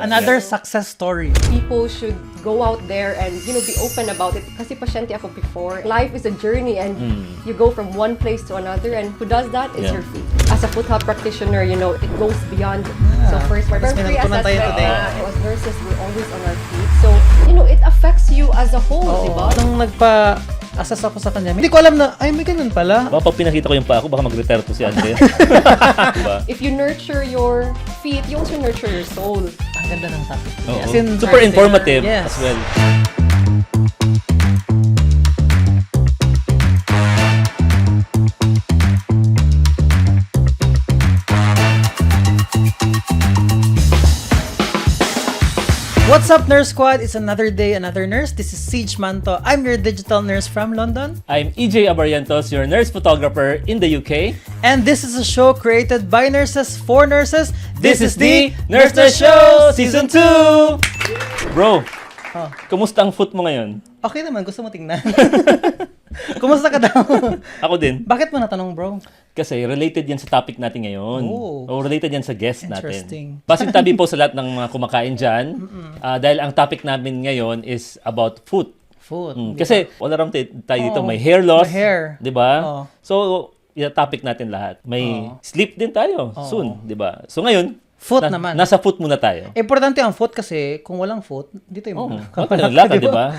Another success story. People should go out there and, be open about it. Kasi pasyente ako before. Life is a journey and you go from one place to another, and who does that is your feet. As a foot health practitioner, it goes beyond. So first, we're free assessment. As nurses, we're always on our feet. So, it affects you as a whole, diba? Nung nagpa-assess ako sa kanya, hindi ko alam na, ay, may ganun pala. Baka pag pinakita ko yung paa ko, baka mag-retire to si Andrea. Diba? If you nurture your feet, you also nurture your soul. Ang ganda ng topic. As in, super informative as well. What's up, Nurse Squad? It's another day, another nurse. This is Siege Manto. I'm your digital nurse from London. I'm EJ Abarientos, your nurse photographer in the UK. And this is a show created by nurses for nurses. This is the Nurse Show Season 2! Bro, kumusta ang foot mo ngayon? Okay naman, gusto mo tingnan. Kumusta ka daw? Ako din. Bakit mo natanong, bro? Kasi related yan sa topic natin ngayon. O related yan sa guest Interesting. natin. Basing tabi po sa lahat ng mga kumakain dyan. Dahil ang topic namin ngayon is about food. Food. Kasi all around tayo dito, may hair loss. May hair. Diba? So, yung topic natin lahat. May sleep din tayo soon. Diba? So ngayon, foot naman. Nasa foot muna tayo. Importante ang foot kasi kung walang foot, hindi tayo lakad, diba?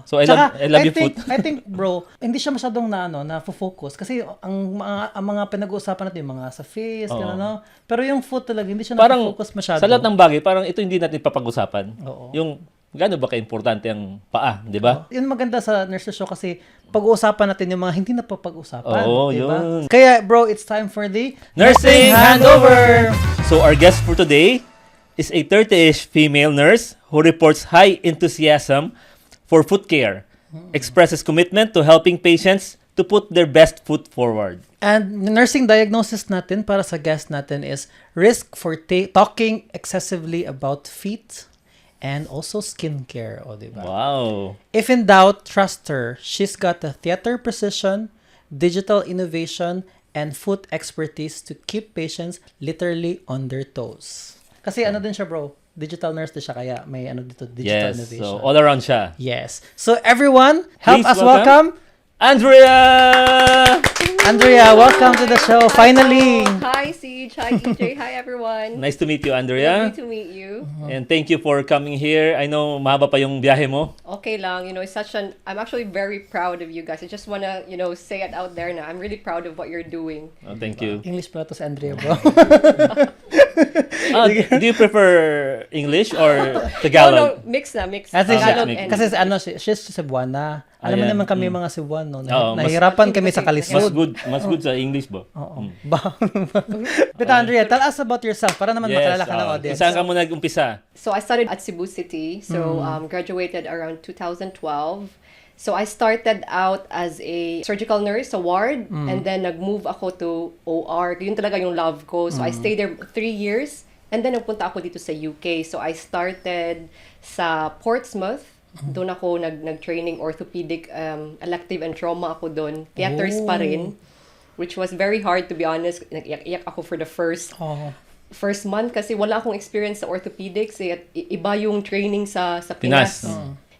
So, I love your foot. I think, bro, hindi siya masyadong na-focus. Kasi ang mga pinag-uusapan natin, mga sa face, gano'n. Pero yung foot talaga, hindi siya na-focus masyado. Sa lahat ng bagay, parang ito hindi natin papag-usapan. Yung gaano ba ka-importante ang paa, di ba? Yun maganda sa Nurse Show kasi pag-uusapan natin yung mga hindi napapag-usapan. Diba? Yun. Kaya, bro, it's time for the Nursing Handover! So, our guest for today is a 30-ish female nurse who reports high enthusiasm for foot care, expresses commitment to helping patients to put their best foot forward. And nursing diagnosis natin para sa guest natin is risk for talking excessively about feet and also skincare, diba? Wow. If in doubt, trust her. She's got the theater precision, digital innovation, and foot expertise to keep patients literally on their toes. Kasi din siya, bro. Digital nurse din siya, kaya may dito, digital innovation. So all around siya. Yes. So everyone, help Please us welcome Andrea! Andrea, welcome to the show. Finally. Hi, Siege. Hi, EJ. Hi, everyone. Nice to meet you, Andrea. Lovely to meet you. And thank you for coming here. I know mahaba pa yung biyahe mo. Okay lang. It's I'm actually very proud of you guys. I just wanna, say it out there na. I'm really proud of what you're doing. Oh, thank you. English pala to si Andrea, bro. Do you prefer English or Tagalog? No, mix na, mix. Tagalog and kasi she's Cebuana. Alam mo naman kami mga Cebuano. Nahihirapan kami sa Mas kalisod. good sa English ba? Oo. But Andrea, tell us about yourself para naman makalala ka ng audience. Saan ka mo nag-umpisa? So I started at Cebu City. So graduated around 2012. So I started out as a surgical nurse sa ward, and then nag-move ako to OR. Yun talaga yung love ko. So I stayed there 3 years, and then nagpunta ako dito sa UK. So I started sa Portsmouth. Doon ako nag-training orthopedic, elective and trauma ako doon. Theaters pa rin, which was very hard, to be honest. Nag-iyak ako for the first month kasi wala akong experience sa orthopedics. Iba yung training sa Pinas.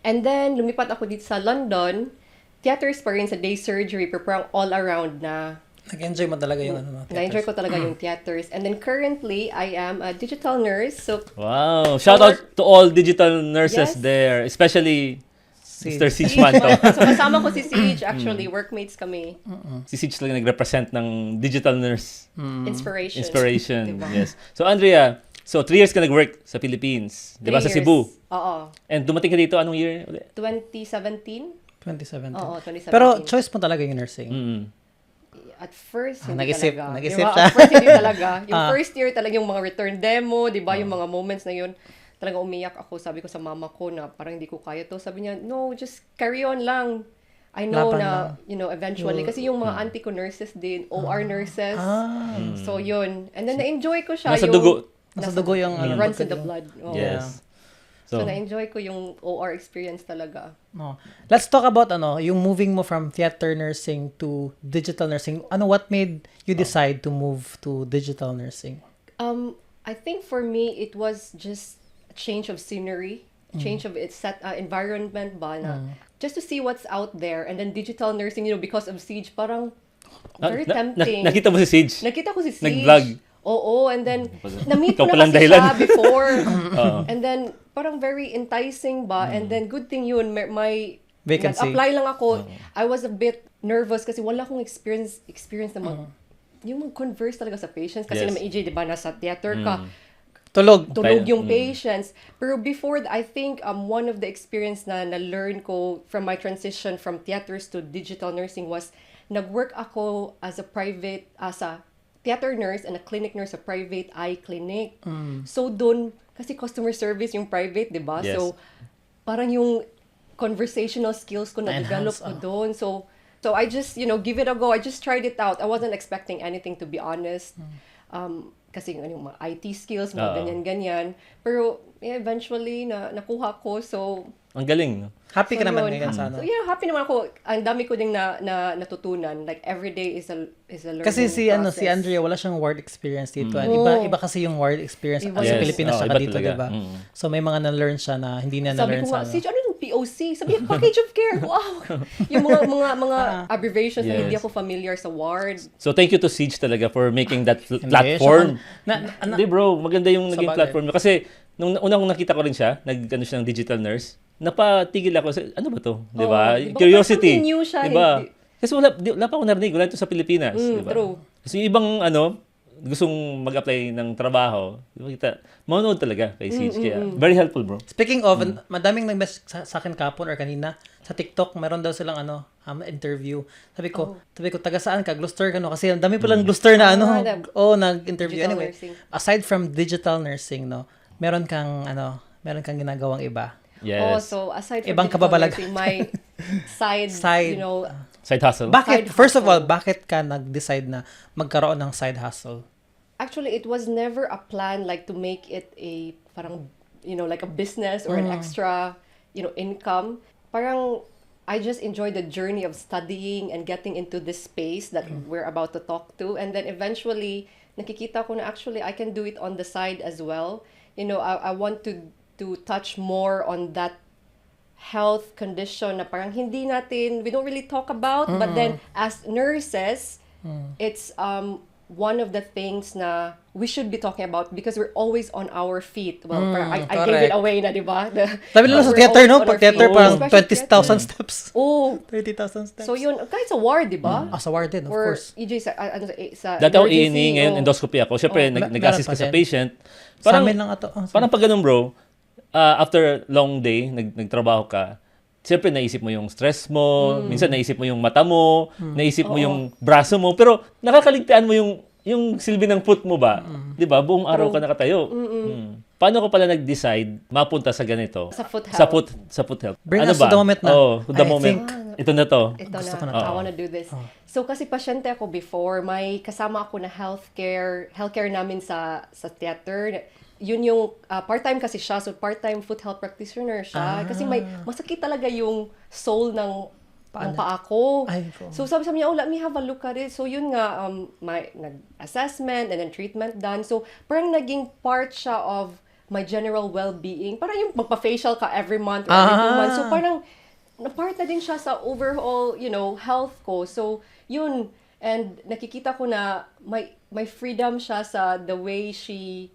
And then, lumipat ako dito sa London. Theaters pa rin sa day surgery, pero parang all around na. Nag-enjoy mo talaga yung Na-enjoy ko talaga yung theaters. And then currently, I am a digital nurse. So, wow. Shout out to all digital nurses there. Especially Mr. Siege Manto. So kasama ko si Siege. Actually, workmates kami. Si Siege talaga nag-represent ng digital nurse. Inspiration. Diba? Yes. So Andrea, 3 years ka nag-work sa Philippines. Di ba sa Cebu? Oo. And dumating ka dito, anong year? 2017. 2017. Oo, 2017. Pero choice mo talaga yung nursing. At first, hindi nag-isip talaga. siya. At first, hindi talaga. Yung first year talaga, yung mga return demo, di ba? Yung mga moments na yun, talaga umiyak ako. Sabi ko sa mama ko na parang hindi ko kaya to. Sabi niya, no, just carry on lang. I know eventually. Kasi yung mga auntie ko nurses din, OR nurses. So yun. And then na-enjoy ko siya. Nasa dugo yung runs in the blood. Oh. Yes. So na-enjoy ko yung OR experience talaga. Let's talk about yung moving mo from theater nursing to digital nursing. What made you decide to move to digital nursing? I think for me, it was just change of scenery, change of its environment ba na, just to see what's out there. And then digital nursing, because of Siege, parang very tempting. Nakita mo si Siege? Nakita ko si Siege. Nag-vlog? Oo, and then na-meet ko Ikaw na palang kasi dahilan. siya before. And then parang very enticing ba, and then good thing yun, may Vacancy. nag-apply lang ako. I was a bit nervous kasi wala akong experience na yung mag-converse talaga sa patients kasi Yes. naman EJ, di ba, nasa theater ka, Tulog. yung patients. Pero before, I think one of the experience na na-learn ko from my transition from theaters to digital nursing was nag-work ako as a theater nurse and a clinic nurse sa private eye clinic. So doon, kasi customer service yung private, di ba? Yes. So parang yung conversational skills ko na-develop ko doon. So I just, give it a go. I just tried it out. I wasn't expecting anything, to be honest. Kasi yung mga IT skills, mga ganyan-ganyan. Pero eventually, nakuha ko. So, Ang galing, no? Happy ka so naman yun. ngayon sana. So yeah, happy naman ako. Ang dami ko ding natutunan. Like, every day is a learning Kasi si process. Andrea wala siyang ward experience dito. Oo. Iba kasi yung ward experience Iba sa yun. Pilipinas Yes. siya Iba dito, talaga. 'di ba? So may mga na-learn siya na hindi niya Sabi na-learn ko nga, sa Sige, ano yung POC? Sabi niya, package of care. Wow! Yung mga abbreviations na hindi Yes. ako familiar sa ward. So thank you to Siege talaga for making that Hindi, platform. siya- Hindi bro, maganda yung naging Sabagay. platform niya. Kasi nung unang nakita ko rin siya, nag-ano siya ng digital nurse, napatigil ako sa, ano ba to? Di ba? di ba? Curiosity. Something new siya, Di ba? hindi- Kasi wala pa ako narinig. Wala ito sa Pilipinas. Di ba? True. Kasi yung ibang, gustong mag-apply ng trabaho, di ba kita, manonood talaga kay Siege. Kaya, very helpful, bro. Speaking of, madaming nag-message sa akin kapon or kanina sa TikTok, meron daw silang interview. Sabi ko, taga saan ka? Gloucester ka, no? Kasi ang dami palang Gloucester na nag-interview. Digital Anyway, nursing. aside from digital nursing, no, meron kang ginagawang iba. Yes. So aside from Ibang digital kababalag. nursing, my side, Side. Side hustle. Bakit, Side first of all, hustle. bakit ka nag-decide na magkaroon ng side hustle? actually, it was never a plan like to make it a parang, like a business or an extra, income. Parang, I just enjoyed the journey of studying and getting into this space that we're about to talk to. And then eventually, nakikita ko na actually I can do it on the side as well. I want to touch more on that health condition na parang we don't really talk about. But then as nurses, it's one of the things na we should be talking about because we're always on our feet. Well, parang I gave it correct. away na, di ba? Sabi nila sa We're theater, always no? on Pag our theater, feet. parang Especially 20,000 steps. Oh, 30,000 steps. so yun, kahit sa ward, di ba? Sa ward din, of Or course. EJ sa Dati ako emergency, E&E, ngayon endoscopy ako. Siyempre, meron nag-assist pa ka sa din. patient. Sa amin lang ito. Parang pag ganun, bro, after long day, nagtrabaho ka, siyempre naisip mo yung stress mo, minsan naisip mo yung mata mo, naisip mo yung braso mo, pero nakakaligtaan mo yung silbi ng foot mo ba? 'Di ba? Buong araw ka nakatayo. Paano ko pala nag-decide mapunta sa ganito? Sa foot health. Sa foot health. Bring ano us ba? to the moment na. Oh, to the I moment. Ito na to. Ito Gusto ko na, na I wanna do this. So, kasi pasyente ako before, may kasama ako na healthcare namin sa theater. Yun yung, part-time kasi siya, so part-time foot health practitioner siya. Kasi masakit talaga yung soul ng paa ko. Ay, So, sabi niya, let me have a look at it. So, yun nga, may nag-assessment and then treatment done. So, parang naging part siya of my general well-being. Parang yung magpa-facial ka every month or every 2 months. So, parang na-part na din siya sa overall, health ko. So, yun. And nakikita ko na may freedom siya sa the way she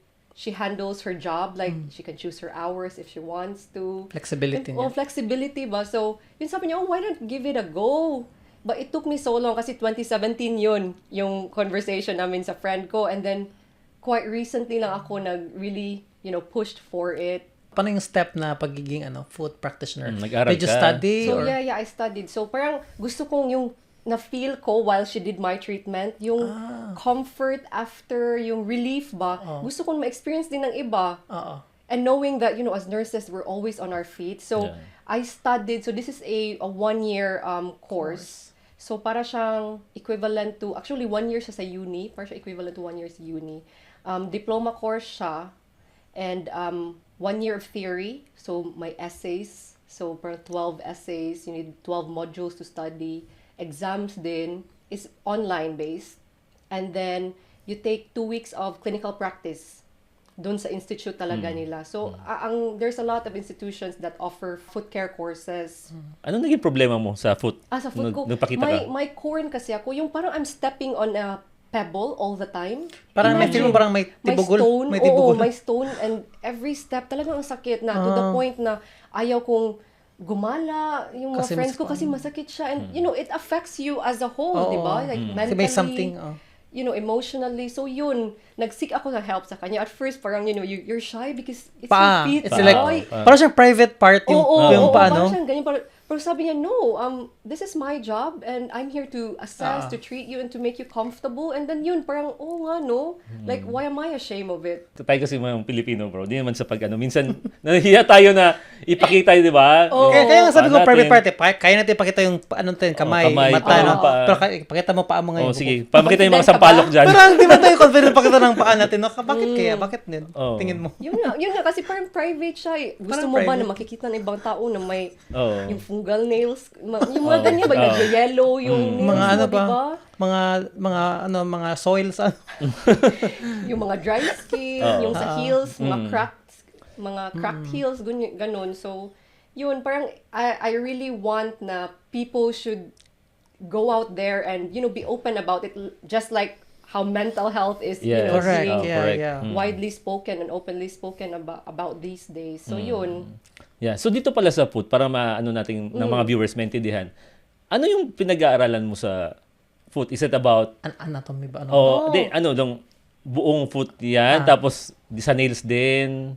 handles her job. Like, she can choose her hours if she wants to. Flexibility And, niya. flexibility ba? So, yun sabi niya, why not give it a go? But it took me so long kasi 2017 yun, yung conversation namin sa friend ko. And then, quite recently lang ako really, pushed for it. Paano yung step na pagiging foot practitioner? Nag-aral Did you ka? study? So, or? yeah, I studied. So, parang gusto kong yung na-feel ko while she did my treatment, yung comfort after, yung relief ba. Gusto kong ma-experience din ng iba. Oo. And knowing that, as nurses, we're always on our feet. So, Yeah. I studied, so this is a 1-year course. So, para siyang equivalent to, actually 1 year siya sa uni, para siya equivalent to 1 year sa uni. Diploma course siya, and 1 year of theory, so my essays, so para 12 essays, you need 12 modules to study. Exams din is online based, and then you take 2 weeks of clinical practice. doon sa institute talaga nila. So, there's a lot of institutions that offer foot care courses. Ano naging problema mo sa foot? Sa foot ko, Nagpakita ka? may corn kasi ako, yung parang I'm stepping on a pebble all the time. Parang may Imagine, feel mo parang may tibugol. may stone, oo, may stone, and every step talagang ang sakit na, to the point na ayaw kong gumala yung mga Kasi friends ko kasi masakit siya. And, it affects you as a whole, di ba? Like, Kasi mentally, may something, emotionally. So, nag-seek ako ng help sa kanya. At first, parang, you're shy because it's paa. your feet. It's like, parang siyang private part yung paa, no? Parang siyang ganyan. Pero sabi niya, no, this is my job and I'm here to assess, to treat you and to make you comfortable. And then parang, nga, no? Like, why am I ashamed of it? Tayo kasi mga Pilipino, bro. Di naman sa minsan, nahihiya tayo na ipakita, di ba? Kaya nga sabi ko, private part, kaya natin ipakita yung, kamay, mata, no? Pero pakita mo pa ang mga yung sige. Pamakita yung mga sampalok dyan. Pero di ba tayo confident pakita ng paa natin, no? Bakit kaya? Bakit din? Tingin mo. Yun nga, kasi parang private siya. Gusto mo ba na makikita ng ibang tao na may yung fungal nails? Yung mga ganyan ba? Nag-yellow yung nails mga ano mo, ba? diba? Mga soils, Yung mga dry skin, yung sa heels, mga cracked heels, ganun. So, parang I really want na people should go out there and, be open about it, just like how mental health is, correct. being widely spoken and openly spoken about these days. So, Yeah. So, dito pala sa foot, para maano natin ng mga viewers maintindihan, ano yung pinag-aaralan mo sa foot? Is it about anatomy ba? dong buong foot yan, tapos sa nails din.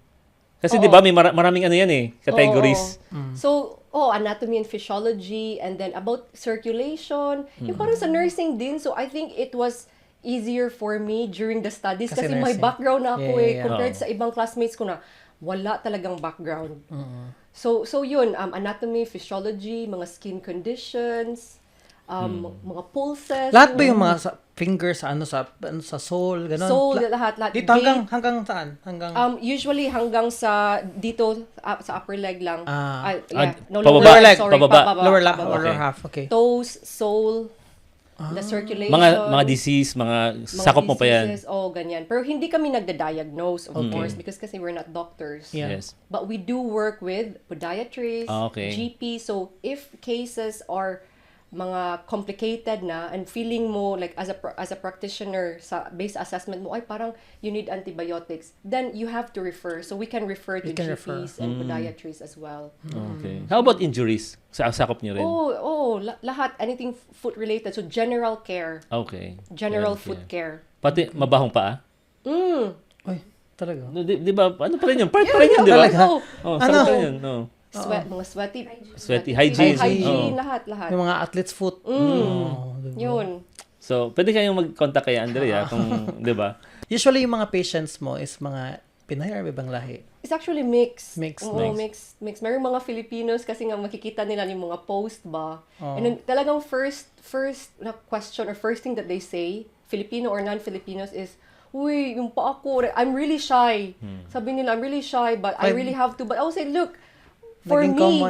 Kasi 'di ba may maraming ano yan categories. So, anatomy and physiology, and then about circulation. Yung parang sa nursing din. So, I think it was easier for me during the studies kasi may background na ako compared sa ibang classmates ko na wala talagang background. So anatomy, physiology, mga skin conditions, mga pulses. Lahat ba yung mga fingers sa sole, ganun? Sole, lahat. Dito hanggang saan? Usually hanggang sa dito sa upper leg lang. Lower leg, pababa. Lower half, okay. Toes, sole, the circulation. Mga disease, mga sakop mo pa yan. Ganyan. Pero hindi kami nagda-diagnose, of course, because kasi we're not doctors. Yeah. Yes. But we do work with podiatrists, GP. So, if cases are mga complicated na and feeling mo like as a practitioner sa base assessment mo ay parang you need antibiotics, then you have to refer. So we can refer to GPs and podiatrists as well. Okay. How about injuries? Sakop niyo rin? Lahat, anything foot related. So general care. Okay. General foot care. Pati mabahong paa? Ay, talaga. Di ba? Ano pa rin yun? Part pa rin yun, di ba? Ano? Pa rin yun, no. Mga Sweaty hygiene. Hygiene, lahat. Yung mga athlete's foot. Yun. So, pwede kayong mag-contact kay Andrea kung, di ba? Usually, yung mga patients mo is mga Pinay or ibang lahi? It's actually mixed. Mixed. Mixed. Mayroong mga Filipinos kasi nga makikita nila yung mga post ba. And then talagang first na question or first thing that they say, Filipino or non-Filipinos is, uy, yung pa ako, I'm really shy. Sabi nila, I'm really shy, but I really have to. But I will say, look, for me,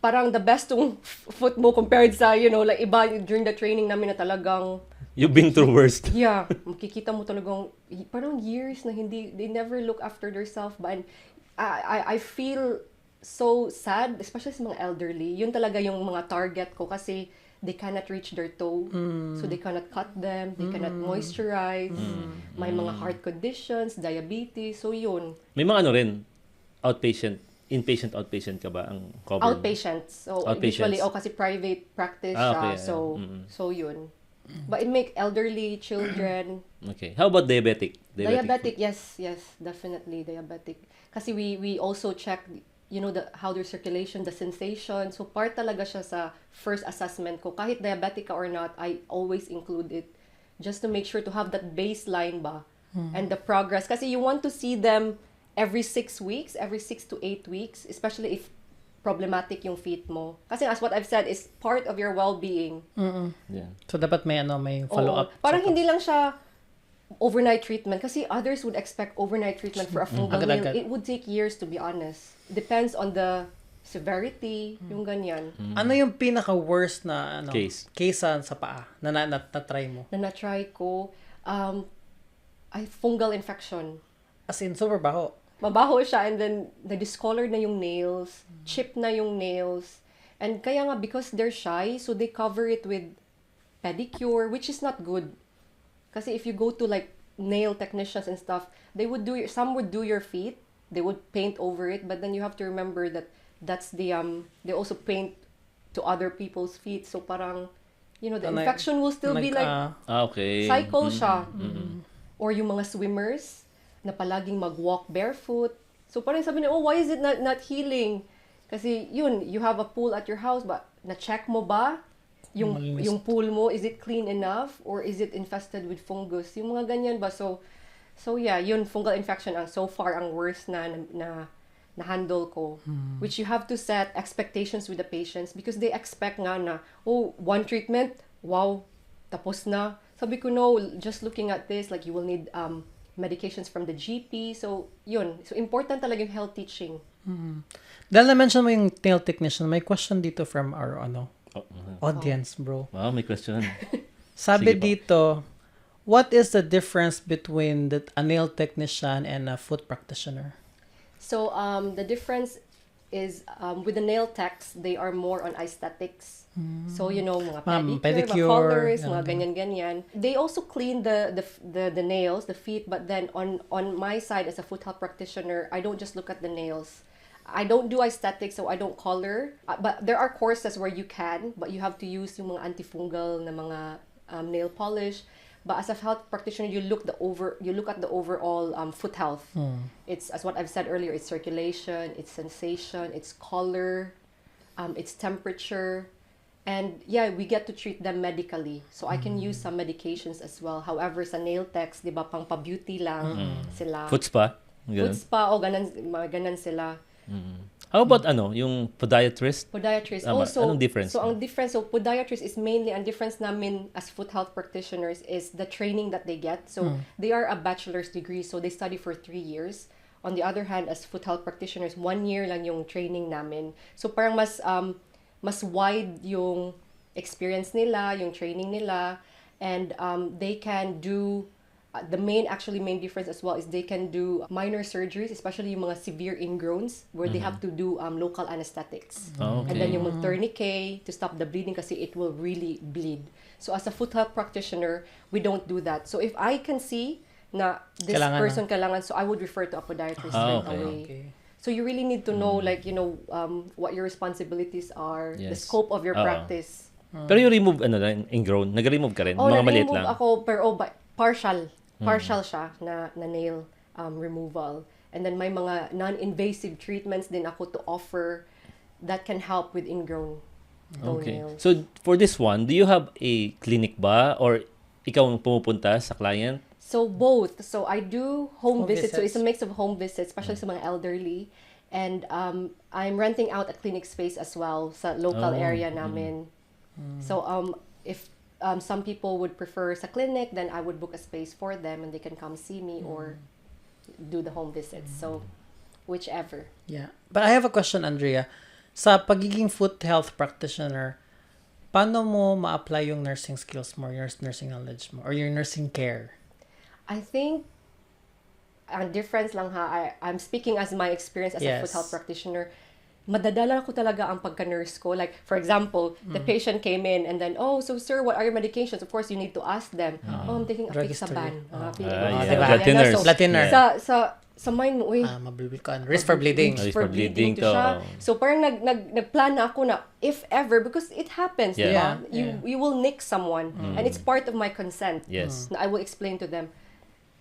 parang the best tong foot mo compared sa, like iba during the training namin na talagang you've been through worst. Yeah, makikita mo talagang parang years na they never look after themselves ba. And I feel so sad, especially sa mga elderly. Yun talaga yung mga target ko kasi they cannot reach their toe. So they cannot cut them, they cannot moisturize. May mga heart conditions, diabetes. So yun. May mga rin, inpatient, outpatient ka ba ang cover? Outpatients. So usually, kasi private practice siya. So yun. But it make elderly children. Okay. How about diabetic? Diabetic, yes, definitely diabetic. Kasi we also check, how their circulation, the sensation. So part talaga siya sa first assessment ko. Kahit diabetic ka or not, I always include it just to make sure to have that baseline ba and the progress. Kasi you want to see them every 6 weeks, every 6 to 8 weeks, especially if problematic yung feet mo. Kasi as what I've said, is part of your well-being. Yeah. So, dapat may follow-up. Parang hindi lang siya overnight treatment. Kasi others would expect overnight treatment for a fungal nail. It would take years, to be honest. Depends on the severity, yung ganyan. Ano yung pinaka-worst na case sa paa na-try mo? Na na-try ko, fungal infection. As in, super baho. Mabaho siya, and then na-discolor na yung nails, chip na yung nails. And kaya nga, because they're shy, so they cover it with pedicure, which is not good. Kasi if you go to like nail technicians and stuff, some would do your feet, they would paint over it, but then you have to remember that that's the they also paint to other people's feet, so parang the infection will still be like Okay. cycle siya. Or yung mga swimmers na palaging mag-walk barefoot, so parang sabi niya, oh, why is it not healing? Kasi you have a pool at your house, but na-check mo ba yung pool mo, is it clean enough or is it infested with fungus? Yung mga ganyan ba? So yeah, fungal infection ang so far ang worst na handle ko. Which you have to set expectations with the patients because they expect nga na, oh, one treatment, wow, tapos na. Sabi ko, no, just looking at this, like you will need medications from the GP. So so important talaga yung health teaching. Dahil na-mention mo yung nail technician, may question dito from our audience, bro. Wow, may question. Sabi Sige po. dito, what is the difference between a nail technician and a foot practitioner? So the difference is with the nail techs, they are more on aesthetics. So mga pedicure, mga colors, mga ganyan-ganyan. They also clean the nails, the feet, but then on my side as a foot health practitioner, I don't just look at the nails. I don't do aesthetics, so I don't color. But there are courses where you can, but you have to use yung mga antifungal na mga nail polish. But as a health practitioner, you look at the overall foot health. It's, as what I've said earlier, it's circulation, it's sensation, it's color, it's temperature, and yeah, we get to treat them medically. So I can use some medications as well. However, sa nail techs, di ba, pang pa-beauty lang sila. Foot spa? Foot spa, o ganan sila. How about yung podiatrist? Podiatrist. Anong difference? So ang difference, podiatrist is mainly, ang difference namin as foot health practitioners is the training that they get. So they are a bachelor's degree, so they study for 3 years. On the other hand, as foot health practitioners, 1 year lang yung training namin. So parang mas wide yung experience nila, yung training nila, and they can do the main difference as well is they can do minor surgeries, especially yung mga severe ingrowns where they have to do local anesthetics. Okay. And then yung tourniquet to stop the bleeding kasi it will really bleed. So as a foot health practitioner, we don't do that. So if I can see na this person kailangan, so I would refer to a podiatrist right away. Okay. So you really need to know what your responsibilities are, the scope of your practice. Pero yung remove ingrown, nag-remove ka rin? Mga maliit lang? Ako, pero partial siya na nail removal. And then may mga non-invasive treatments din ako to offer that can help with ingrown toenails. So for this one, do you have a clinic ba or ikaw ang pumupunta sa client? So both. So I do home visits. So it's a mix of home visits, especially sa mga elderly. And I'm renting out a clinic space as well sa local area namin. So if some people would prefer sa clinic, then I would book a space for them and they can come see me or do the home visits. So whichever. Yeah. But I have a question, Andrea. Sa pagiging foot health practitioner, paano mo ma-apply yung nursing skills mo, your nursing knowledge mo, or your nursing care? I think ang difference lang I'm speaking as my experience as a foot health practitioner. Madadala ko talaga ang pagka-nurse ko. Like, for example, the patient came in and then, oh, so sir, what are your medications? Of course, you need to ask them. I'm taking apixaban. Blood thinner. Sa mind mo, mabibil ka. Risk for bleeding. Risk for bleeding to siya. So, parang nagplan na ako na, if ever, because it happens, diba? You will nick someone. And it's part of my consent. Yes. Na I will explain to them.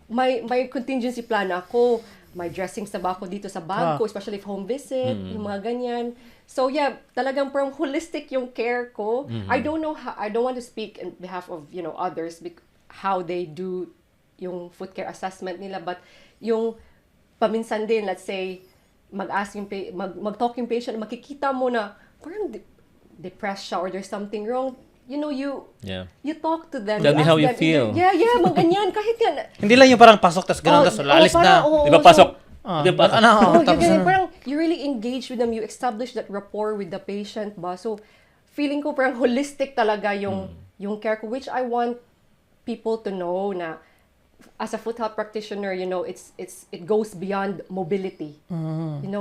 May contingency plan ako. May dressings na ba ako dito sa bag ko, especially if home visit, yung mga ganyan. So yeah, talagang parang holistic yung care ko. I don't know how, I don't want to speak on behalf of, others, how they do yung foot care assessment nila, but yung paminsan din, let's say, mag-talk yung patient, makikita mo na parang depressed siya or there's something wrong. You talk to them. Tell me how you feel. Yeah, mga ganyan. Kahit yan. Hindi lang yung parang pasok, tas ganun, tas lalis na. Di ba pasok? Parang you really engage with them. You establish that rapport with the patient ba? So, feeling ko parang holistic talaga yung care ko, which I want people to know na as a foot health practitioner, it goes beyond mobility.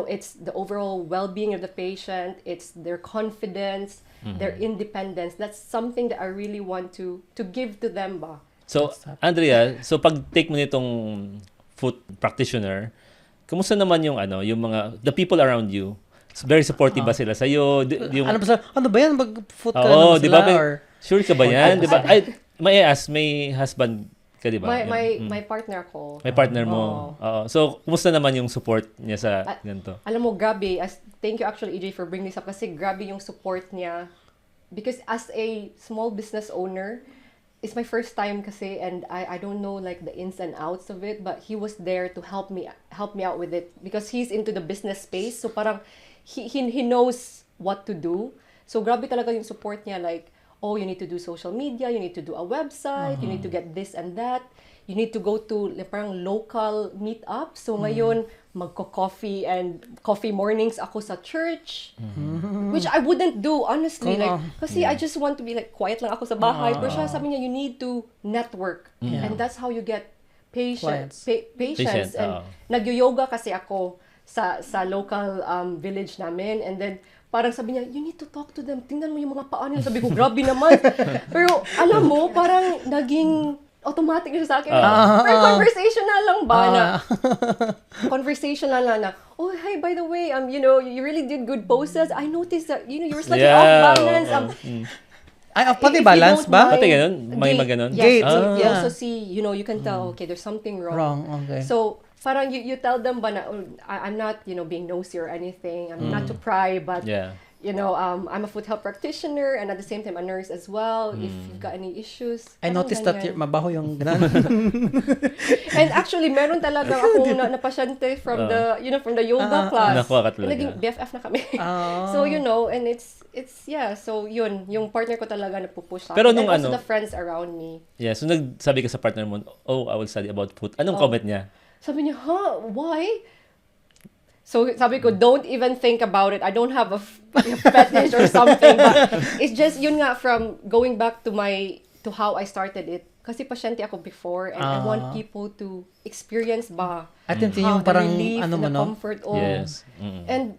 It's the overall well-being of the patient, it's their confidence, their independence. That's something that I really want to give to them ba. So, Andrea, so pag take mo nitong foot practitioner, kumusta naman yung the people around you? Very supportive ba sila sa'yo? Ano ba yan? Mag-foot ka Oo, naman di ba? sila? Or... Sure ka ba yan? Di ba? Ay, may husband ka, di ba? My partner ko. May partner mo. Oo. So, kumusta naman yung support niya sa ganito? Alam mo, grabe. Thank you actually, EJ, for bringing this up kasi grabe yung support niya. Because as a small business owner, it's my first time kasi and I don't know like the ins and outs of it, but he was there to help me out with it because he's into the business space. So parang he knows what to do. So grabe talaga yung support niya, like, oh, you need to do social media, you need to do a website, you need to get this and that. You need to go to parang local meetup. So ngayon, coffee mornings ako sa church. Which I wouldn't do, honestly. Kasi I just want to be like, quiet lang ako sa bahay. Pero siya sabi niya, you need to network. And that's how you get patience. And nag-yoga kasi ako sa local village namin. And then, parang sabi niya, you need to talk to them. Tingnan mo yung mga paa nila. Sabi ko, grabe naman. Pero alam mo, parang naging automatic na siya sa akin. Pero conversational lang ba na? Conversational lang na, oh, hey, by the way, you really did good poses. I noticed that, you were slightly off balance. Ay, pati balance ba? Pati ganun? May maganon? Gait. You also see, you can tell, okay, there's something wrong. Okay. So, parang you tell them ba na, I'm not, being nosy or anything. I'm not to pry, but, I'm a foot health practitioner and at the same time a nurse as well. If you've got any issues. I noticed that mabaho yung ganun. And actually, meron talaga akong napasyente from the yoga class. Nakuha ka talaga. Naging BFF na kami. So, and it's so yun, yung partner ko talaga napupush sa akin. Pero and nung also the friends around me. Yeah, so nagsabi ka sa partner mo, oh, I will study about foot. Anong comment niya? Sabi niya, why? So, sabi ko, don't even think about it. I don't have a fetish or something. But it's just, yun nga, from going back to how I started it. Kasi pasyente ako before and I want people to experience ba at yung how the parang, relief, the comfort. Yes. And,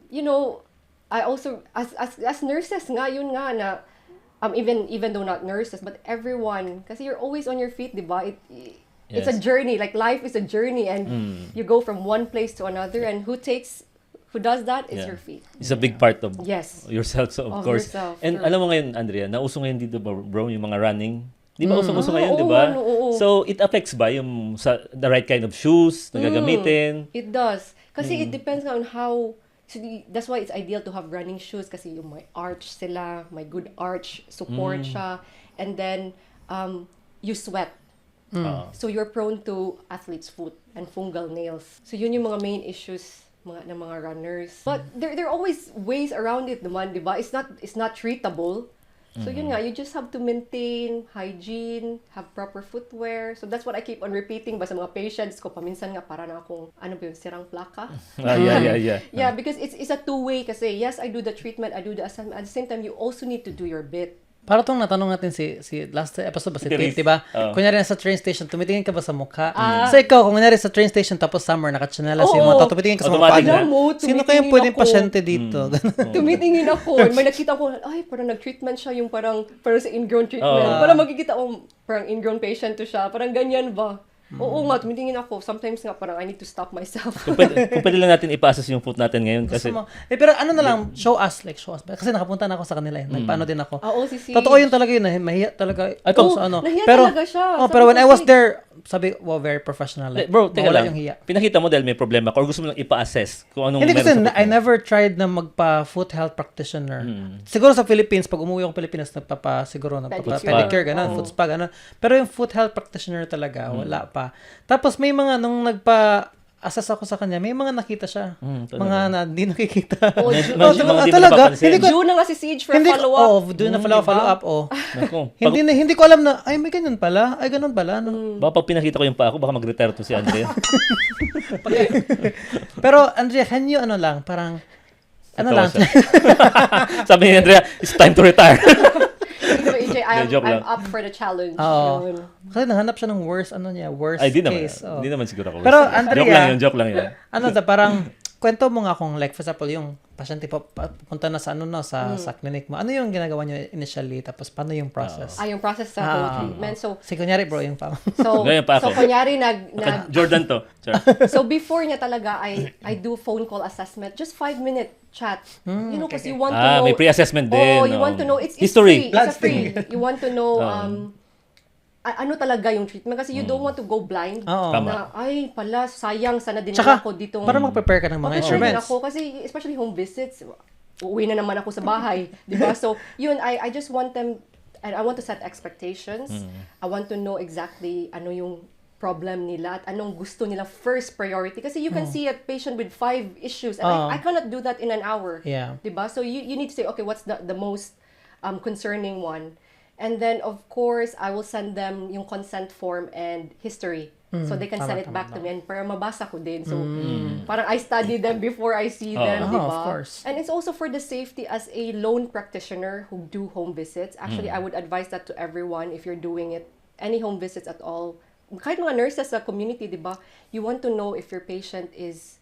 I also, as nurses nga, yun nga na, even though not nurses, but everyone, kasi you're always on your feet, di ba? It's a journey. Like life is a journey, and you go from one place to another. And who does that is your feet. It's a big part of yourself. So of course. Yourself, and true. alam mo ngayon, Andrea, nauso ngayon dito bro, yung mga running. Di ba usong-uso ngayon, di ba? Oo. So it affects ba yung the right kind of shoes na gagamitin? It does. Kasi it depends on how. So that's why it's ideal to have running shoes kasi yung may arch sila, may good arch support siya, and then you sweat. So you're prone to athlete's foot and fungal nails. So yun yung mga main issues ng mga runners. But there are always ways around it naman, di ba? It's not treatable. So yun nga, you just have to maintain hygiene, have proper footwear. So that's what I keep on repeating ba sa mga patients ko. Paminsan nga para na akong, sirang plaka. Yeah. Yeah, because it's a two-way kasi yes, I do the treatment, I do the assessment. At the same time, you also need to do your bit. Para itong natanong natin si last episode ba si Tate, diba? Kunyari sa train station, tumitingin ka ba sa mukha? So ikaw, kung kunyari sa train station tapos summer, nakachanelas yung mga tumitingin ka sa mukha niya. Sino kayang pwedeng pasyente dito? Tumitingin ako. May nakita ko, ay, parang nag-treatment siya yung parang sa ingrown treatment. Parang magkikita ko, parang ingrown patient to siya. Parang ganyan ba? Oo nga, tumitingin ako. Sometimes nga parang I need to stop myself. Kung pwede lang natin ipa-assess yung foot natin ngayon kasi... pero ano na lang, show us. Kasi nakapunta na ako sa kanila. Nagpaano din ako. Oo, si Totoo yun talaga yun. Mahiya talaga. Nahiya pero, talaga siya. Pero when I was there, sabi, very professional. Bro, teka lang. Yung hiya. Pinakita mo dahil may problema ka or gusto mo lang ipa-assess kung anong hindi meron kasi sa foot mo? I never tried na magpa-foot health practitioner. Siguro sa Philippines, pag umuwi ako Pilipinas, nagpapa-pedicure, ganun, foot spa, ganun. Pero yung foot health practitioner talaga, wala pa. Tapos may mga, nung nagpa-assess ako sa kanya, may mga nakita siya. Mga na di nakikita. Talaga. June na nga si Siege for follow-up. Doon na follow-up. Naku. Hindi ko alam na, ay may ganyan pala. Ay ganun pala. No? Baka pag pinakita ko yung paa ko, baka mag-retire to si Andrea. Pero Andrea, can you parang, Sabi ni Andrea, it's time to retire. Sige, Joke I'm lang. up for the challenge. Oo. Yun. Kasi nahanap siya ng worst Ay, di naman. case. Oo. Di naman siguro ako. Pero, Andrea, Joke lang yun. Parang, kwento mo nga kung like, for example, yung pasyente punta na sa sa clinic mo. Ano yung ginagawa niyo initially? Tapos, paano yung process? Yung process sa whole treatment. So, kunyari bro, yung Ganyan pa ako. kunyari, Jordan to. Sure. so, before niya talaga, I do phone call assessment. Just 5-minute chat. Because you want to know. May pre-assessment din. Oh, you want to know. It's History. free. It's free. You want to know, ano talaga yung treatment kasi you don't want to go blind na ay pala sayang sana din ako dito para mag-prepare ka ng mga instruments ako kasi especially home visits uwi na naman ako sa bahay di ba so yun I just want them and I want to set expectations I want to know exactly ano yung problem nila at anong gusto nila first priority kasi you can see a patient with 5 issues and I cannot do that in an hour di ba so you need to say okay what's the most concerning one. And then, of course, I will send them yung consent form and history. So they can send it back to me and para mabasa ko din. So parang I study them before I see them, di ba? Of course. And it's also for the safety as a lone practitioner who do home visits. Actually, I would advise that to everyone if you're doing it, any home visits at all. Kahit mga nurses sa community, di ba? You want to know if your patient is,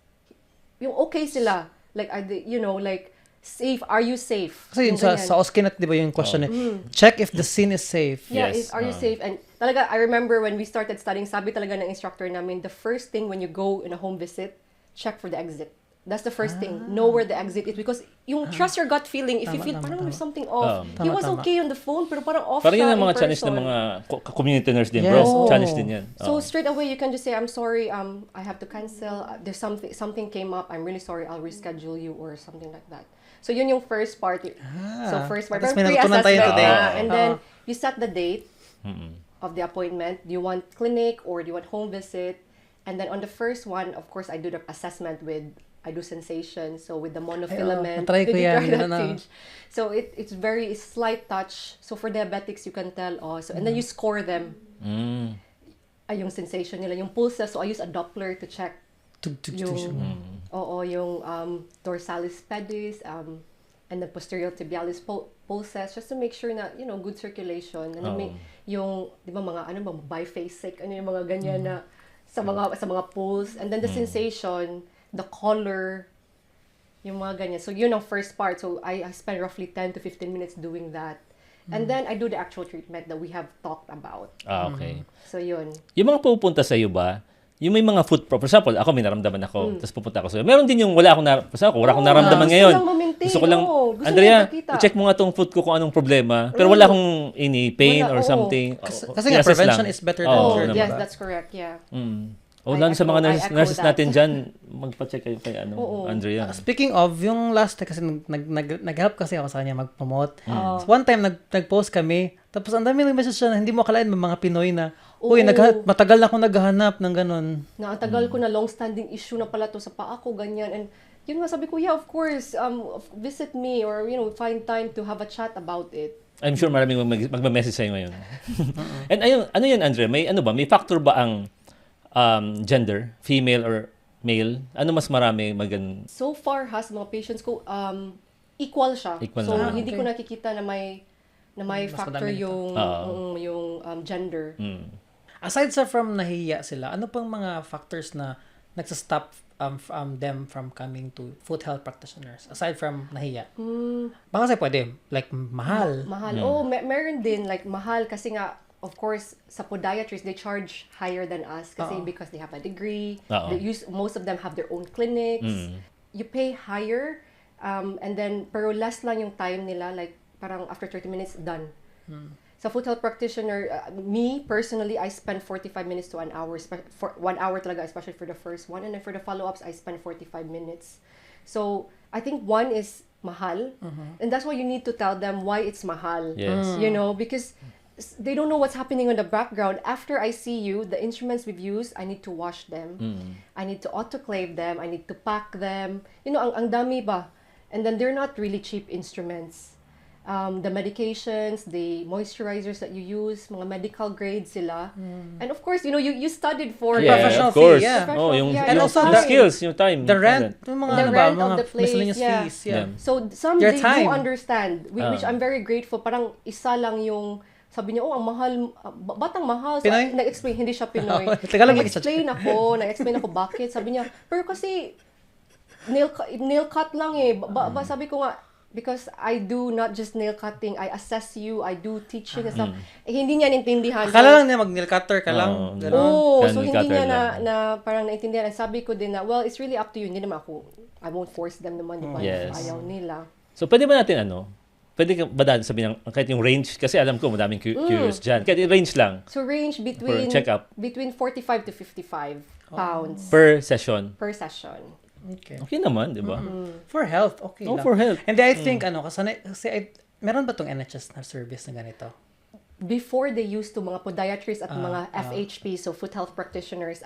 yung okay sila. Like, like, safe, are you safe? Kasi yun sa Oskinat, di ba yung question check if the scene is safe. Yeah, Yes. are you safe? And talaga, I remember when we started studying, sabi talaga ng instructor namin, the first thing when you go in a home visit, check for the exit. That's the first thing. Know where the exit is because yung trust your gut feeling. If you feel parang there's something off. He was okay on the phone pero parang off Parang siya yun ang mga in challenge ng person. mga community nurse din, bro. Challenge din yan. So straight away you can just say, I'm sorry, I have to cancel. There's something came up. I'm really sorry. I'll reschedule you or something like that. So yun yung first part. So first part. At least Parang may natutunan tayo pre-assessment today. na. And then you set the date of the appointment. Do you want clinic or do you want home visit? And then on the first one, of course, I do the assessment I do sensation. So with the monofilament, natry ko did you yan, try that yun na. stage? So it's very slight touch. So for diabetics, you can tell, and then you score them. Yung sensation nila, yung pulses. So I use a Doppler to check yung dorsalis pedis, and the posterior tibialis pulses, just to make sure na, good circulation. And then may, yung, di ba mga, biphasic, yung mga ganyan na, sa mga pulse. And then the sensation, the color, yung mga ganyan. So, yun ang first part. So, I spend roughly 10 to 15 minutes doing that. And then, I do the actual treatment that we have talked about. Okay. So, yun. Yung mga pupunta sa iyo ba, yung may mga foot problem. For example, ako may naramdaman ako, tapos pupunta ako sa iyo. Meron din yung wala akong naramdaman ngayon. Gusto ko lang, Andrea, check mo nga tong foot ko kung anong problema. Pero wala akong pain or something. Kasi nga, prevention is better than cure. Yes, that's correct. Yeah. Lalo sa mga I echo nurses that. natin dyan, magpa-check kayo kay Andrea. Speaking of, yung last kasi nag-help kasi ako sa kanya mag-promote. So one time, nag-post kami, tapos ang dami ng message siya na hindi mo akalain mga Pinoy na, matagal na akong naghahanap ng ganun. Na ang tagal ko na long-standing issue na pala to sa paa ko, ganyan. And yun nga, sabi ko, yeah, of course, visit me or, find time to have a chat about it. I'm sure maraming magme-message sa'yo ngayon. And ano yan, Andrea? May factor ba ang gender, female or male? Ano mas marami So far, mga patients ko, equal siya. Equal so, na. hindi ko nakikita na may factor madami yung gender. Aside from nahihiya sila, ano pang mga factors na nagsastop them from coming to foot health practitioners? Aside from nahihiya. Baka kasi pwede, like mahal. Mahal. Meron din, like mahal kasi nga, of course, sa podiatrists, they charge higher than us kasi because they have a degree. Most of them have their own clinics. You pay higher, and then, pero less lang yung time nila, like parang after 30 minutes, done. Sa foot health practitioner, me, personally, I spend 45 minutes to an hour. For 1 hour talaga, especially for the first one. And then for the follow-ups, I spend 45 minutes. So, I think one is mahal. And that's why you need to tell them why it's mahal. Yes. Because they don't know what's happening on the background. After I see you, the instruments we've used, I need to wash them. I need to autoclave them. I need to pack them. Ang dami ba? And then they're not really cheap instruments. the medications, the moisturizers that you use, mga medical grade sila. And of course, you studied for Yeah, professional of course. fee, yeah. Oh, yung, Yeah, And yung, also yung the- skills, yung time. The rent, yung mga The ano ba, rent of mga the place, miscellaneous yeah. fees, yeah. So some Your they time. do understand, which I'm very grateful. Parang isa lang yung sabi niya, ang mahal, batang mahal. So, Pinoy? nag-explain, hindi siya Pinoy. Tagalog lang siya. Nag-explain ako bakit. Sabi niya, pero kasi, nail cut lang eh. Sabi ko nga, because I do not just nail cutting, I assess you, I do teaching and stuff. Eh, hindi niya naintindihan. Akala lang niya mag-nail cutter ka lang. Ganun. So Nail hindi cutter niya lang. na parang naintindihan. And sabi ko din na, well, it's really up to you. Hindi naman ako, I won't force them naman, di ba? Yes. Ayaw nila. So, pwede ba natin pwede ka ba dahil sabihin kahit yung range, kasi alam ko madaming curious dyan. Kahit yung range lang, So range For check-up. between 45 to 55 pounds per session. per session. Okay. Okay naman, di ba? For health, okay Oh, lang. for health. And I think, meron ba tong NHS na service na ganito? Before they used to mga podiatrists at mga FHP, so foot health practitioners,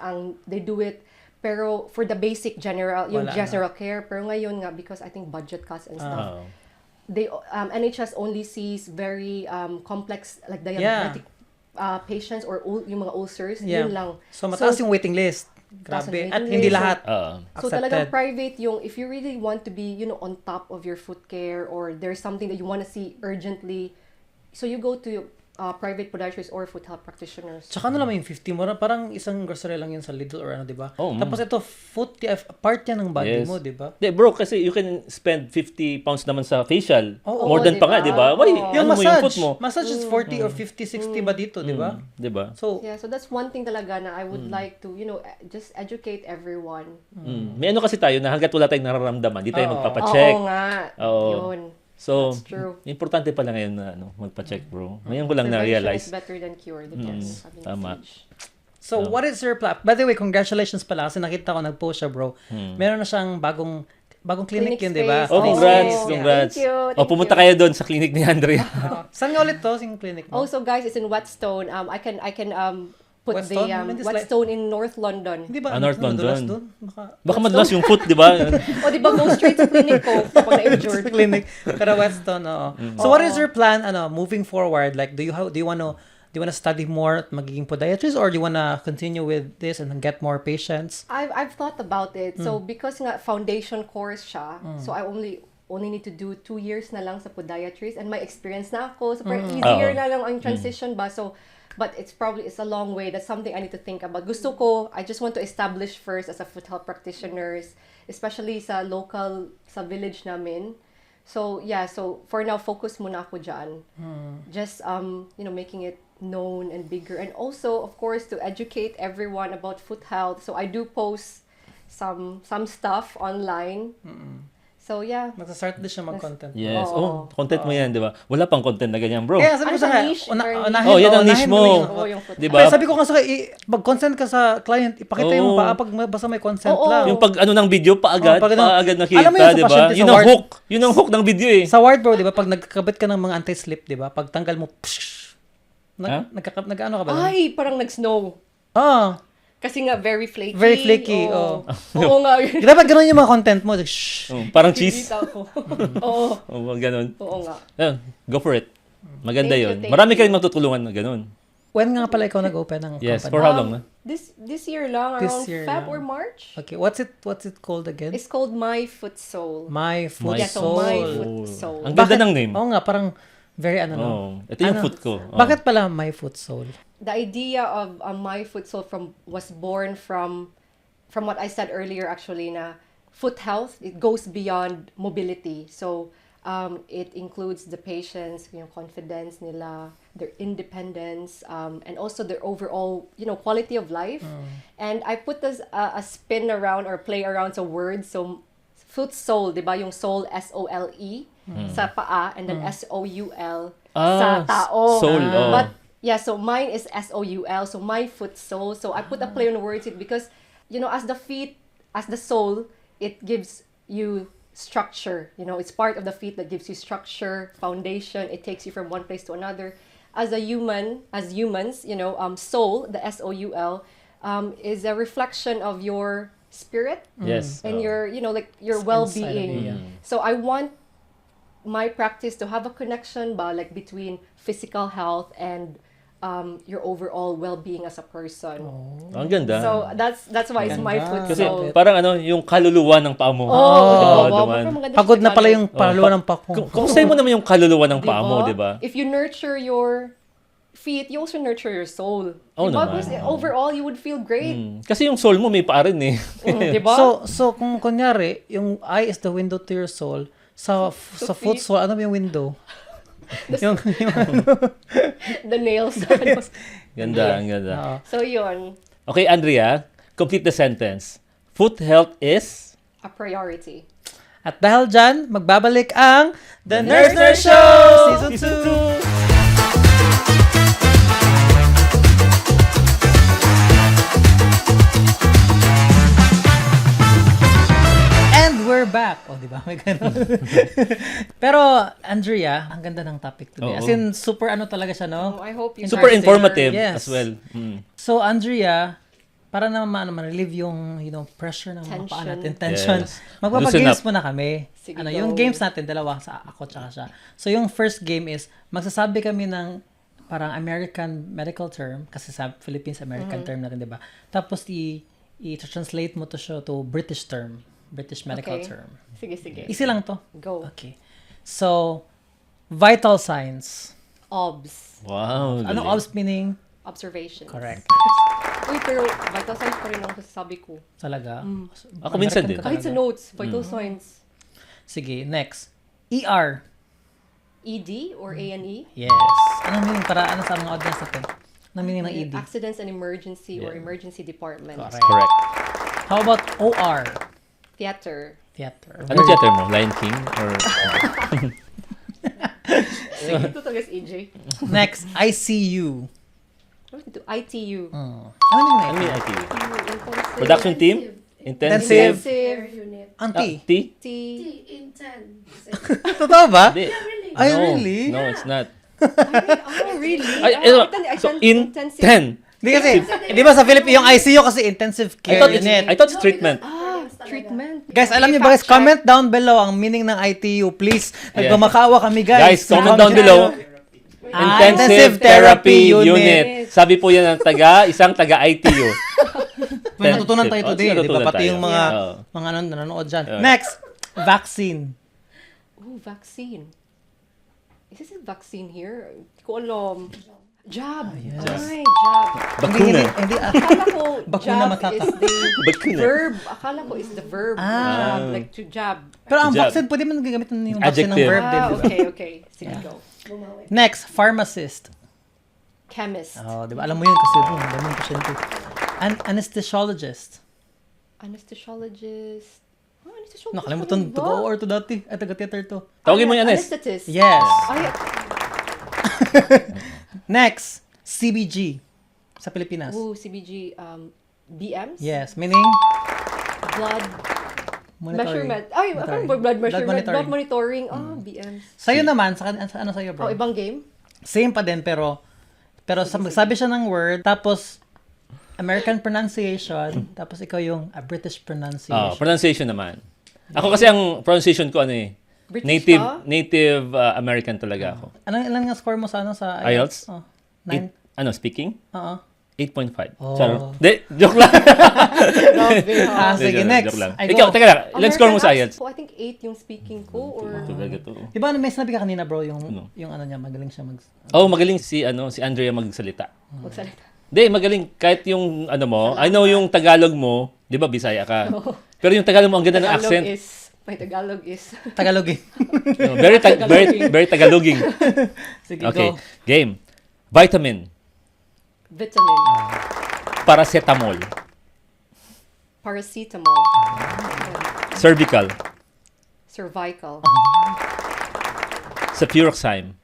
they do it pero for the basic general, yung Wala general care. Pero ngayon nga, because I think budget cuts and stuff, Oh. they NHS only sees very complex like diabetic patients or yung mga ulcers. Yun lang. So, mataas yung waiting list. Taas ang Grabe. waiting At hindi list. lahat. So accepted. talagang private yung, if you really want to be, on top of your foot care or there's something that you want to see urgently, so you go to private podiatrists or foot health practitioners. Tsaka ano naman yung 50 mo, parang isang grocery lang yun sa Lidl or ano, di ba? Oh, Tapos ito, part yan ng body Yes. mo, di ba? Di, bro, kasi you can spend 50 pounds naman sa facial. Oo, More than pa nga, di ba? Why? Oo. Yung Ano mo yung foot mo? massage is 40 or 50, 60 ba dito, di ba? Di ba? So, Yeah, so that's one thing talaga na I would like to, just educate everyone. May ano kasi tayo na hanggat wala tayong nararamdaman, di tayo Oo. magpapacheck. Oo nga. Oo. Yun. So, That's true. importante pala ngayon na magpa-check, bro. Ngayon ko lang Prevention na-realize. is better than cure. Sabi ng Tama. sage. So, what is your plan? By the way, congratulations pala kasi nakita ko nag-post siya, bro. Meron na siyang bagong clinic yun, di ba? space. Oh, congrats, Oh, congrats. thank you, Oh, thank pumunta you. kayo doon sa clinic ni Andrea. Saan nga ulit to, yung clinic mo? Also, guys, it's in Whetstone. I can put Whetstone? the May this Whetstone in North London. Hindi ba? North nadulas London. dun? Baka madalas yung foot, di ba? O, di ba, go straight sa clinic ko kapag na-injured. Sa clinic. Pero Whetstone, oo. So, what is your plan, moving forward? Like, do you wanna study more at magiging podiatrist or do you wanna continue with this and get more patients? I've thought about it. So, because nga foundation course siya, so I only need to do 2 years na lang sa podiatrist and may experience na ako. So, parang easier na lang ang transition ba. So, but it's a long way. That's something I need to think about. Gusto ko, I just want to establish first as a foot health practitioners, especially sa village namin. So, yeah, so for now, focus muna ako dyan. Just, making it known and bigger. And also, of course, to educate everyone about foot health. So, I do post some stuff online. So, yeah. Nagsa-start din siya mag-content. Yes. Oo. Content mo yan, di ba? Wala pang content na ganyan, bro. Kaya sabi ko Ano sa sa kanya, niche? Very unahin Oh, yan ang niche unahin mo. yung- Oo, yung foot Di Kaya ba? sabi ko nga sa mag-consent ka sa client, ipakita yung Oo. basta may consent Oo. lang. Yung pag ng video, paagad, Oh, pag paagad nakita, alam mo yun sa di ba? pasyente sa Yun ang ward. hook. Yun ang hook ng video eh. Sa ward, bro, di ba? Pag nagkakabit ka ng mga anti-slip, di ba? Pag tanggal mo, Ha? nag-ano ka ba? dun? Ay, parang nag-snow. Ah, Kasi nga, very flaky. Very flaky, Oo. Oo nga. dapat ganun yung mga content mo. Like, shh. Oh, parang cheese. Nakikita ko. Oo. Oh, ganun. Oo nga. Ayun, go for it. Maganda Thank you, yun. thank Marami you. kayong matutulungan na ganun. When nga pala ikaw nag-open ng Yes, company? for how long na? This year lang, This around year Feb lang. or March. Okay, what's it called again? It's called My Foot Soul. My Foot My Yeah, so Soul. My Foot Soul. Ang ganda ng name. Oo nga, parang very no? Oh, ito yung Ano? foot ko. Oh. Bakit pala My Foot Soul? The idea of My Foot Soul was born from what I said earlier actually na foot health, it goes beyond mobility. So it includes the patient's confidence nila, their independence, and also their overall quality of life. And I put this a spin around or play around sa words. So foot soul, 'di ba? Yung soul SOLE sa paa and then SOUL sa tao. soul, oh. But yeah, so mine is SOUL, so my foot soul. So I put a play on words it because as the feet, as the soul, it gives you structure. It's part of the feet that gives you structure, foundation. It takes you from one place to another. As humans, soul, the SOUL, is a reflection of your spirit Yes. and oh. your It's inside of well-being. you, yeah. So I want my practice to have a connection ba, like between physical health and your overall well-being as a person. Ang ganda. So that's why it's my Ganda. foot Kasi soul. parang yung kaluluwa ng paa mo. Diba? Duman. Pagod na pala yung paluluwa ng pako. Kumustahin mo naman yung kaluluwa ng paa mo, di ba? If you nurture your feet, you also nurture your soul. Oh, diba? naman. Because overall, you would feel great. Kasi yung soul mo may paa rin eh. Diba? So kung kunyari, yung eye is the window to your soul, sa foot soul, ano ba yung window? yung The nails. Ganda, ang ganda. So yun, Okay, Andrea, complete the sentence. Foot health is... a priority. At dahil dyan, magbabalik ang The Nurse Nurse Nurse Show! Season Season 2! And we're back. O, di ba? May ganun. Pero, Andrea, ang ganda ng topic today. Oo. As in, super ano talaga siya, no? I hope you Super guys informative Yes. as well. So, Andrea, para naman ma-relieve yung, pressure ng mga paa Tension. natin, tension. Yes. Magpapagames Loosen muna kami. Sige, Yung go. games natin, dalawa, sa ako tsaka siya. So, yung first game is, magsasabi kami ng parang American medical term, kasi sa Philippines, American term natin, di ba? Tapos, i-translate mo to siya to British term. British medical Okay. term. Sige, sige. Easy lang to. Go. Okay. So, vital signs. Obs. Wow. Ano galing. obs meaning? Observation. Correct. Uy, pero vital signs pa rin ang sasabi ko. Talaga. Ako minsan din. American ka Kahit sa talaga. notes, vital signs. Sige, next. ER. ED or A&E? Yes. Ano meaning para ano sa mga audience natin? Ano meaning ng ED? Accidents and emergency or Yeah. emergency department. Correct. Correct. How about OR? Theater. Theater. Ano theater mo? Lion King? Or... Sige, ito talaga si AJ. Next, ICU. Ano ito? ITU. Ano meaning Ano na yung ICU? IT? Intensive. Production team? Intensive. Intensive. unit. Auntie. T? T. Intense. Totoo ba? Hindi. Ay, No. really? No, it's not. Oh, really? So, in 10. Hindi kasi, di ba sa Philippines, yung ICU kasi intensive care unit. I thought it's treatment. Treatment. Guys, alam niyo ba guys, comment down below ang meaning ng ITU, please. Yeah. Nagmamakawa kami guys. Guys, comment down below. Intensive Therapy Unit. Sabi po yan ng isang taga-ITU. May natutunan tayo Oh, today, di ba? natutunan Pati tayo. yung mga Oo. nanonood dyan. Yeah. Next, vaccine. Oh, vaccine. Is this a vaccine here? Hindi ko alam. Jab. yes. Ay, jab. Bakuna. Hindi, Akala ko Bakuna jab matata. is the Bakuna. verb. Akala ko is the verb. Ah. Jab, like to jab. pero ang Jab. vaccine, pwede man gagamitin yung vaccine ng Adjective. verb din, di ba? Okay, okay. Sige, go. Next, pharmacist. Chemist. Oh, di ba? Alam mo yun kasi dami yung pasyente. Anesthesiologist. Anesthesiologist. Oh, anesthesiologist. Nakalimutan, ano ba? taga-OR to dati. Ay, taga-theater to. Tawagin mo yung Anes. Anesthetist. Yes. Ay, Next, CBG. Sa Pilipinas. CBG, BMs? Yes, meaning Blood monitoring. measurement. Ay, akala ko blood measurement. Blood monitoring. monitoring. BMs. Sa'yo naman, sa ano sa'yo, bro? Oh, ibang game? Same pa din, pero sabi siya ng word, tapos American pronunciation, tapos ikaw yung British pronunciation. Pronunciation naman. Ako kasi ang pronunciation ko British native American talaga ako. Ilan nga score mo sa IELTS? Oh, 9. Speaking? Oo. 8.5. Oh. Charo. Joke lang. Grabe, ha? Sige, Joke next. lang. I Ikaw, go. teka lang. Ilan score mo sa IELTS? I think 8 yung speaking ko or... Talaga to. Di ba may sinabi ka kanina, bro, yung Ano? ano niya, magaling siya Oh, magaling si Andrea magsalita. Magsalita. Hindi, magaling. Kahit yung I know yung Tagalog mo, di ba, Bisaya ka. Pero yung Tagalog mo, ang ganda ng accent. My Tagalog is... Tagalogin. No, very Tagaloging. Sige, Okay, go. game. Vitamin. Vitamin. Paracetamol. Paracetamol. Cervical. Cervical. Cefuroxime.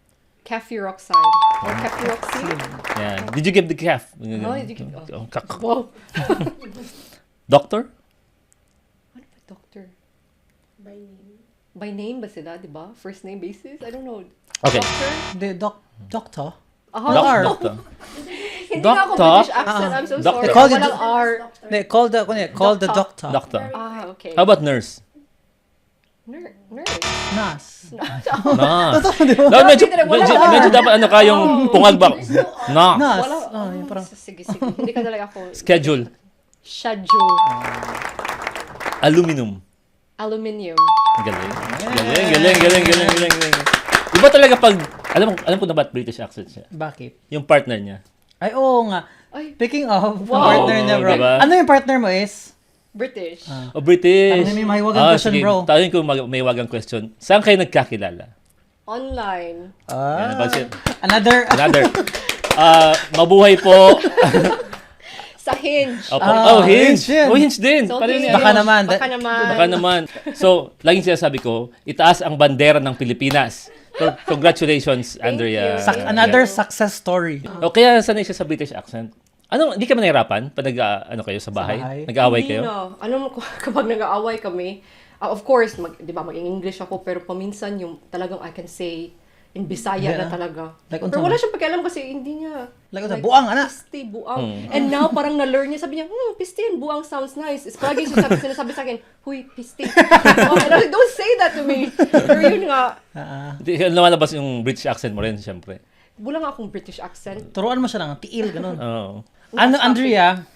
Cafuroxime. Or cafuroxine. Yeah. Did you give the calf? Oh, did you give- Oh, kak. Wow. Doctor? Ano ba, doctor? By name. By name ba sila, di ba? First name basis? I don't know. Okay. Doctor? The doctor? Aha. Doctor. Hindi nga ako Doctor? British accent. I'm so Doctor. sorry. They call it Walang R. They call the doctor. Doctor. Ah, okay. How about nurse? Nurse. Nas. Na. No, medyo dapat ano ka yung pungag ba? Na. Nas. Wala. Yung parang, Sige. Hindi ka talaga ako. Schedule. Schedule. Aluminum. Aluminium. Galing. Iba talaga pag, alam ko na ba't British accent siya? bakit? Yung partner niya. Ay, oo nga. Ay, Speaking of, Wow. partner niya, bro. Diba? Ano yung partner mo is? British. O British. Ano, may mahiwagang question, sige. bro. Tanongin ko may wagang question. Saan kayo nagkakilala? Online. Yan, bakit? Another. Mabuhay po. Sa Hinge. Hinge. Hinge. Hinge din. So, Pareho Hinge. niya. Baka naman. So, laging sinasabi ko, itaas ang bandera ng Pilipinas. So, congratulations, Andrea. you. Another success story. O kaya sanay siya sa British accent. Hindi ka man nahirapan pag kayo sa bahay? bahay? Nag-aaway Hindi kayo? na. Kapag nag-aaway kami, of course, di ba, mag-English ako, pero paminsan yung talagang I can say in Bisaya na talaga. Like, pero wala siyang pakialam kasi hindi niya. Like, buang, ana. Pisti, buang. And now, parang na-learn niya, sabi niya, pisti and buang sounds nice. Is palagi siya sinasabi sa akin, huy, pisti. And I was like, don't say that to me. Pero yun nga, Lumalabas yung British accent mo rin, siyempre. wala nga akong British accent. Turuan mo siya ng tiil, ganun. Oo. Ano, Andrea?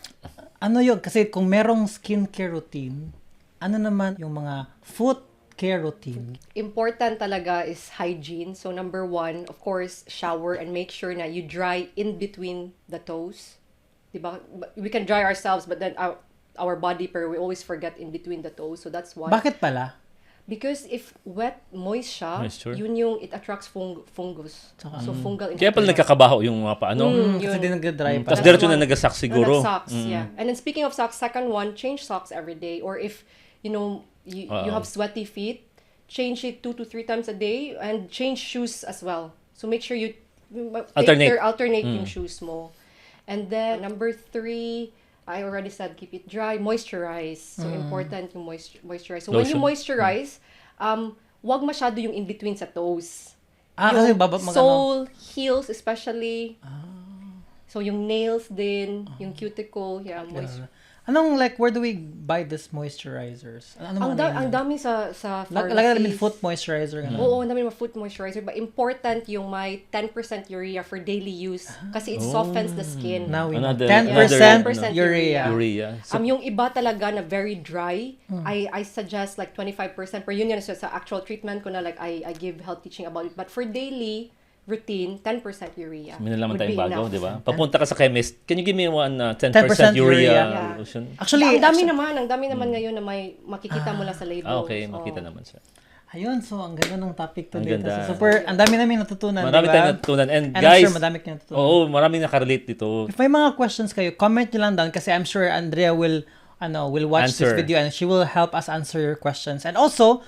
Ano yun? Kasi kung merong skincare routine, ano naman yung mga foot care routine? Important talaga is hygiene. So number 1, of course, shower and make sure na you dry in between the toes. Diba? We can dry ourselves, but then our body, pero we always forget in between the toes. So that's one. Bakit pala? Because if wet, moist siya, Moisture. yun yung it attracts fungus. So fungal Kaya pala infection. nagkakabaho yung mga paano. Kasi di nag-dry pa. Tapos diretso na nag-socks siguro. Socks, yeah. And then speaking of socks, second one, change socks every day. Or if, you have sweaty feet, change it 2 to 3 times a day and change shoes as well. So make sure you alternate yung shoes mo. And then number 3, I already said keep it dry, moisturize. So important yung moisturize. So when you moisturize, wag masyado yung in between sa toes. Kasi sole, heels especially. So yung nails din, yung cuticle, Anong, like, where do we buy this moisturizers? Ano ang dami sa pharmacies. Lagay namin foot moisturizer. Ganun. Oo, ang dami mga foot moisturizer. But important yung may 10% urea for daily use. Kasi it softens the skin. Now we know. Another- 10% another- urea. Urea. So, Yung iba talaga na very dry, I suggest like 25%. Pero yun sa actual treatment ko na like I give health teaching about it. But for daily routine, 10% urea. may nalaman would tayong be bago, enough. di ba? Papunta ka sa chemist. Can you give me one 10% 10% urea urea. lotion? Actually, Ang dami naman ngayon na may makikita mo lang sa label. Okay, makita naman siya. ayun, so ang ganda ng topic today. Ang ganda. So, super, ang dami namin natutunan, Marami diba? tayong natutunan. And And guys, I'm sure madami kayong natutunan. oo, maraming nakarelate dito. If may mga questions kayo, comment nyo lang down kasi I'm sure Andrea will watch this Answer. video and she will help us answer your questions. And also,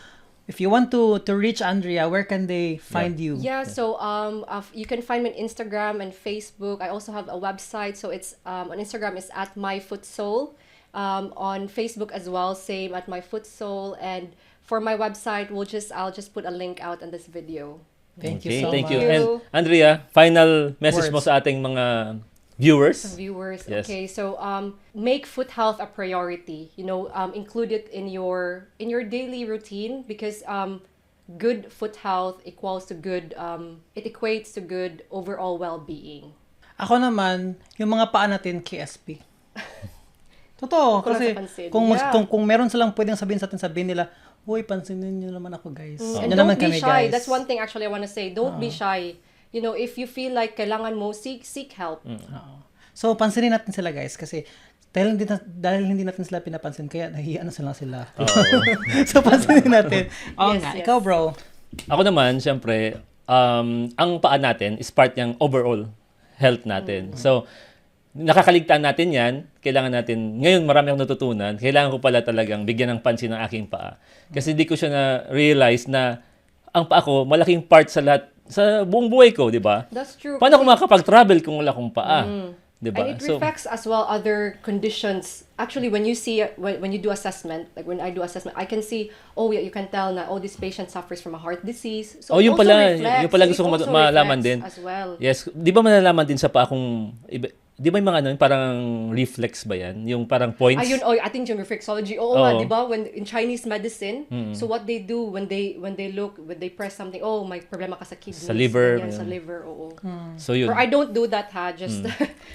if you want to reach Andrea, where can they find you? Yeah, so you can find me on Instagram and Facebook. I also have a website, so it's on Instagram is at myfootsoul. On Facebook as well, same at myfootsoul. And for my website, I'll just put a link out in this video. Thank Okay, you so thank much. you. And Andrea, final message mo Words. sa ating mga viewers. Viewers, Yes. okay, so make foot health a priority. Include it in your daily routine because good foot health equals to good. It equates to good overall well-being. Ako naman, yung mga paa natin, KSP. Totoo, Kulang kasi sa pansin. kung meron silang pwedeng sabihin nila, "Hoy, pansinin niyo naman ako, guys." And Yan naman don't be kami, shy. guys. That's one thing actually I want to say. Don't be shy. If you feel like kailangan mo, seek help. So, pansinin natin sila, guys, kasi dahil hindi natin sila pinapansin, kaya nahihiya na sila. So, pansinin natin. Yes, Nga. yes. Ikaw, bro. Ako naman, syempre, ang paa natin is part ng overall health natin. So, nakakaligtaan natin yan. Kailangan natin, ngayon marami akong natutunan, kailangan ko pala talagang bigyan ng pansin ng aking paa. Kasi di ko siya na-realize na ang paa ko, malaking part sa buong buhay ko, di ba? That's true. Paano ako makakapag-travel kung wala akong paa? Di ba? And it reflects as well other conditions. Actually, when you do assessment, like when I do assessment, I can see, yeah, you can tell na, this patient suffers from a heart disease. So yun it also pala. reflects. Yun pala gusto It ko also malaman reflects din. as well. Yes. Di ba malalaman din sa paa kung di ba yung mga ano, yung parang reflex ba yan? Yung parang points? Ayun, I think yung reflexology. Oo nga, di ba? When in Chinese medicine, so what they do when they look, when they press something, may problema ka sa kidneys. Sa liver. Yan, sa liver, oo. So yun. Or I don't do that just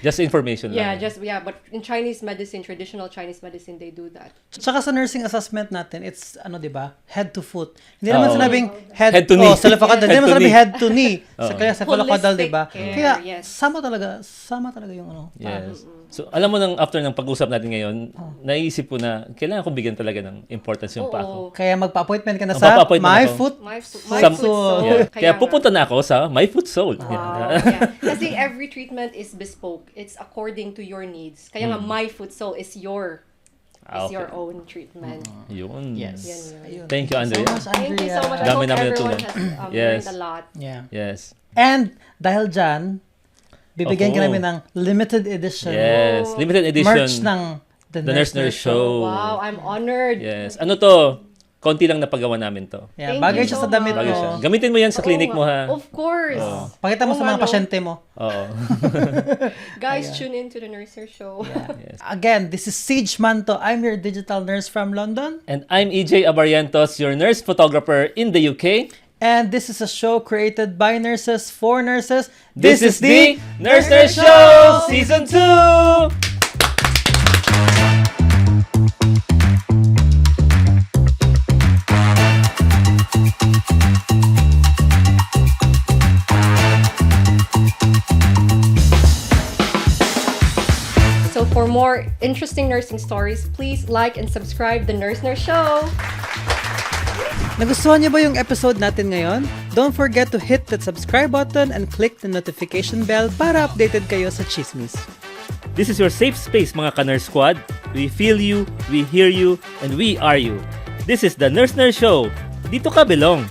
Just information lang. but in Chinese medicine, traditional Chinese medicine, they do that. Tsaka sa nursing assessment natin, it's di ba? Head to foot. Hindi naman sinabing Head to knee. Cephalocadal. Hindi Head naman to sinabing knee. head to knee. Kaya cephalocadal, Holistic di ba? care, Kaya yes. sama talaga yung Yes. So, alam mo after ng pag-usap natin ngayon, naisip ko na kailangan kong bigyan talaga ng importance yung paa ko. Kaya magpa-appointment ka na sa Magpapa-appointment My ako. Foot. My foot Some- soul. Yeah. Kaya nga. pupunta na ako sa My Foot Soul. Wow. Yeah. Kasi every treatment is bespoke. It's according to your needs. Kaya nga, My Foot Soul is your Okay. own treatment. Yun. Yes. Yan. Ayun. Thank you, Andrea. So much, Thank you so much. I Dami hope namin everyone natutunan. has Yes. learned a lot. Yeah. Yes. And dahil dyan, bibigyan ka Opo. namin ng limited edition Yes. Limited edition. merch ng The Nurse Nurse Show. Wow, I'm honored. Yes. Ano to? Konti lang napagawa namin to. Yeah, Thank bagay you siya so sa damit Bagay mo. siya. Gamitin mo yan sa clinic mo, ha? Of course. Pakita mo sa mga ano? pasyente mo. Oo. Guys, tune in to the Nurse Nurse Show. Yes. Again, this is Sage Manto. I'm your digital nurse from London. And I'm EJ Abarientos, your nurse photographer in the UK. And this is a show created by nurses for nurses. This is the Nurse Nurse Show Season 2! So for more interesting nursing stories, please like and subscribe the Nurse Nurse Show. Nagustuhan niyo ba yung episode natin ngayon? Don't forget to hit that subscribe button and click the notification bell para updated kayo sa chismis. This is your safe space, mga ka-Nurse Squad. We feel you, we hear you, and we are you. This is the Nurse Nurse Show. Dito ka belong.